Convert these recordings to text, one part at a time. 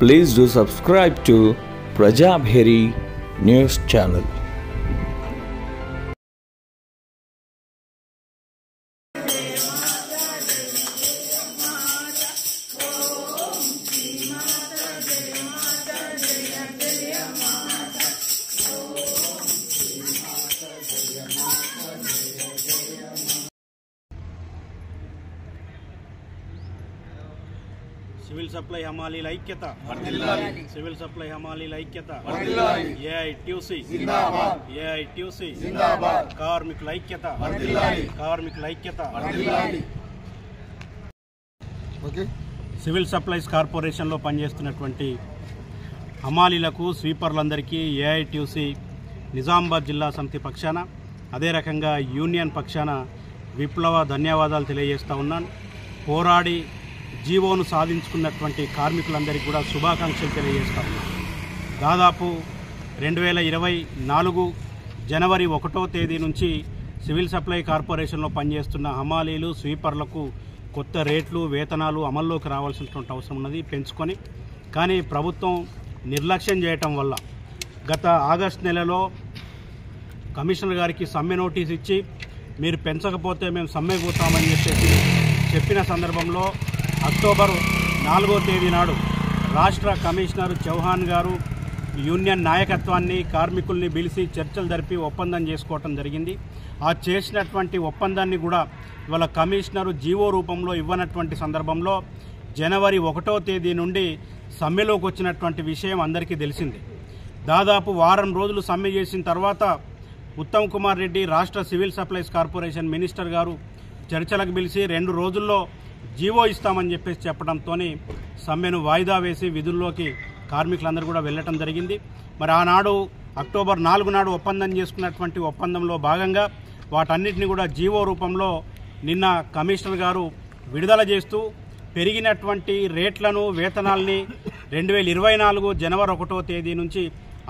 Please do subscribe to Prajabheri News Channel. Civil supply హమాలీల ఐక్యత, civil supply హమాలీల ఐక్యత, ఏఐటీయూసీ జిందాబాద్, ఏఐటీయూసీ జిందాబాద్, కార్మికుల ఐక్యత, కార్మికుల ఐక్యత. సివిల్ సప్లైస్ కార్పొరేషన్లో పనిచేస్తున్నటువంటి హమాలీలకు, స్వీపర్లందరికీ ఏఐటీయూసీ నిజామాబాద్ జిల్లా సమితి పక్షాన, అదే రకంగా యూనియన్ పక్షాన విప్లవ ధన్యవాదాలు తెలియజేస్తూ ఉన్నాను. పోరాడి జీవోను సాధించుకున్నటువంటి కార్మికులందరికీ కూడా శుభాకాంక్షలు తెలియజేస్తా ఉన్నాను. దాదాపు 2024 జనవరి 1వ తేదీ నుంచి సివిల్ సప్లై కార్పొరేషన్లో పనిచేస్తున్న హమాలీలు, స్వీపర్లకు కొత్త రేట్లు, వేతనాలు అమల్లోకి రావాల్సినటువంటి అవసరం ఉన్నది పెంచుకొని. కానీ ప్రభుత్వం నిర్లక్ష్యం చేయటం వల్ల గత ఆగస్టు నెలలో కమిషనర్ గారికి సమ్మె నోటీస్ ఇచ్చి మీరు పెంచకపోతే మేము సమ్మె పోతామని చెప్పిన సందర్భంలో అక్టోబర్ 4వ తేదీ నాడు రాష్ట్ర కమిషనర్ చౌహాన్ గారు యూనియన్ నాయకత్వాన్ని, కార్మికుల్ని పిలిచి చర్చలు జరిపి ఒప్పందం చేసుకోవటం జరిగింది. ఆ చేసినటువంటి ఒప్పందాన్ని కూడా ఇవాళ కమిషనరు జీవో రూపంలో ఇవ్వనటువంటి సందర్భంలో జనవరి 1వ తేదీ నుండి సమ్మెలోకి వచ్చినటువంటి విషయం అందరికీ తెలిసిందే. దాదాపు వారం రోజులు సమ్మె చేసిన తర్వాత ఉత్తమ్ కుమార్ రెడ్డి రాష్ట్ర సివిల్ సప్లైస్ కార్పొరేషన్ మినిస్టర్ గారు చర్చలకు పిలిచి 2 రోజుల్లో జీవో ఇస్తామని చెప్పడంతో సమ్మెను వాయిదా వేసి విధుల్లోకి కార్మికులందరూ కూడా వెళ్ళటం జరిగింది. మరి ఆనాడు అక్టోబర్ 4 నాడు ఒప్పందం చేసుకున్నటువంటి ఒప్పందంలో భాగంగా వాటన్నిటిని కూడా జీవో రూపంలో నిన్న కమిషనర్ గారు విడుదల చేస్తూ పెరిగినటువంటి రేట్లను, వేతనాల్ని 2024 జనవరి 1వ తేదీ నుంచి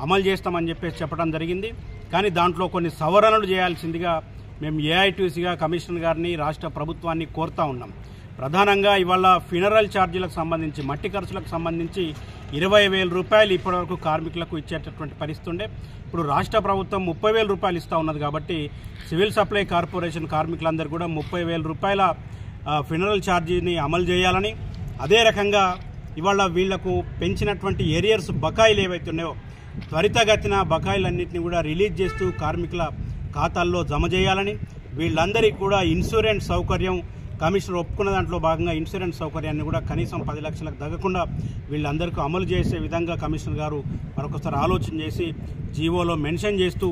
అమలు చేస్తామని చెప్పడం జరిగింది. కానీ దాంట్లో కొన్ని సవరణలు చేయాల్సిందిగా మేము ఏఐటీయూసీగా కమిషనర్ గారిని, రాష్ట్ర ప్రభుత్వాన్ని కోరుతా ఉన్నాం. ప్రధానంగా ఇవాళ ఫ్యూనరల్ ఛార్జీలకు సంబంధించి, మట్టి ఖర్చులకు సంబంధించి 20,000 రూపాయలు ఇప్పటివరకు కార్మికులకు ఇచ్చేటటువంటి పరిస్థితి ఉండే. ఇప్పుడు రాష్ట్ర ప్రభుత్వం 30,000 రూపాయలు ఇస్తూ ఉన్నది. కాబట్టి సివిల్ సప్లై కార్పొరేషన్ కార్మికులందరూ కూడా 30,000 రూపాయల ఫ్యూనరల్ ఛార్జీని అమలు చేయాలని, అదే రకంగా ఇవాళ వీళ్లకు పెంచినటువంటి ఏరియర్స్ బకాయిలు ఏవైతే ఉన్నాయో త్వరితగతిన బకాయిలన్నింటినీ కూడా రిలీజ్ చేస్తూ కార్మికుల ఖాతాల్లో జమ చేయాలని, వీళ్ళందరికీ కూడా ఇన్సూరెన్స్ సౌకర్యం కమిషనర్ ఒప్పుకున్న దాంట్లో భాగంగా ఇన్సూరెన్స్ సౌకర్యాన్ని కూడా కనీసం 10 లక్షలకు తగ్గకుండా వీళ్ళందరికీ అమలు చేసే విధంగా కమిషనర్ గారు మరొకసారి ఆలోచన చేసి జీవోలో మెన్షన్ చేస్తూ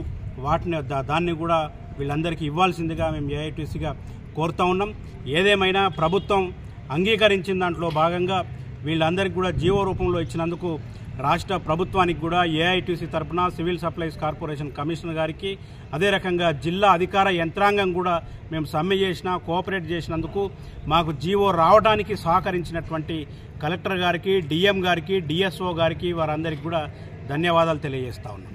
దాన్ని కూడా వీళ్ళందరికీ ఇవ్వాల్సిందిగా మేము ఏఐటీసీగా కోరుతా ఉన్నాం. ఏదేమైనా ప్రభుత్వం అంగీకరించిన దాంట్లో భాగంగా వీళ్ళందరికీ కూడా జీవో రూపంలో ఇచ్చినందుకు రాష్ట్ర ప్రభుత్వానికి కూడా ఏఐటీసీ తరఫున సివిల్ సప్లైస్ కార్పొరేషన్ కమిషనర్ గారికి, అదే రకంగా జిల్లా అధికార యంత్రాంగం కూడా మేము సమ్మె కోఆపరేట్ చేసినందుకు, మాకు జీవో రావడానికి సహకరించినటువంటి కలెక్టర్ గారికి, డిఎం గారికి, డిఎస్ఓ గారికి, వారందరికీ కూడా ధన్యవాదాలు తెలియజేస్తా ఉన్నాం.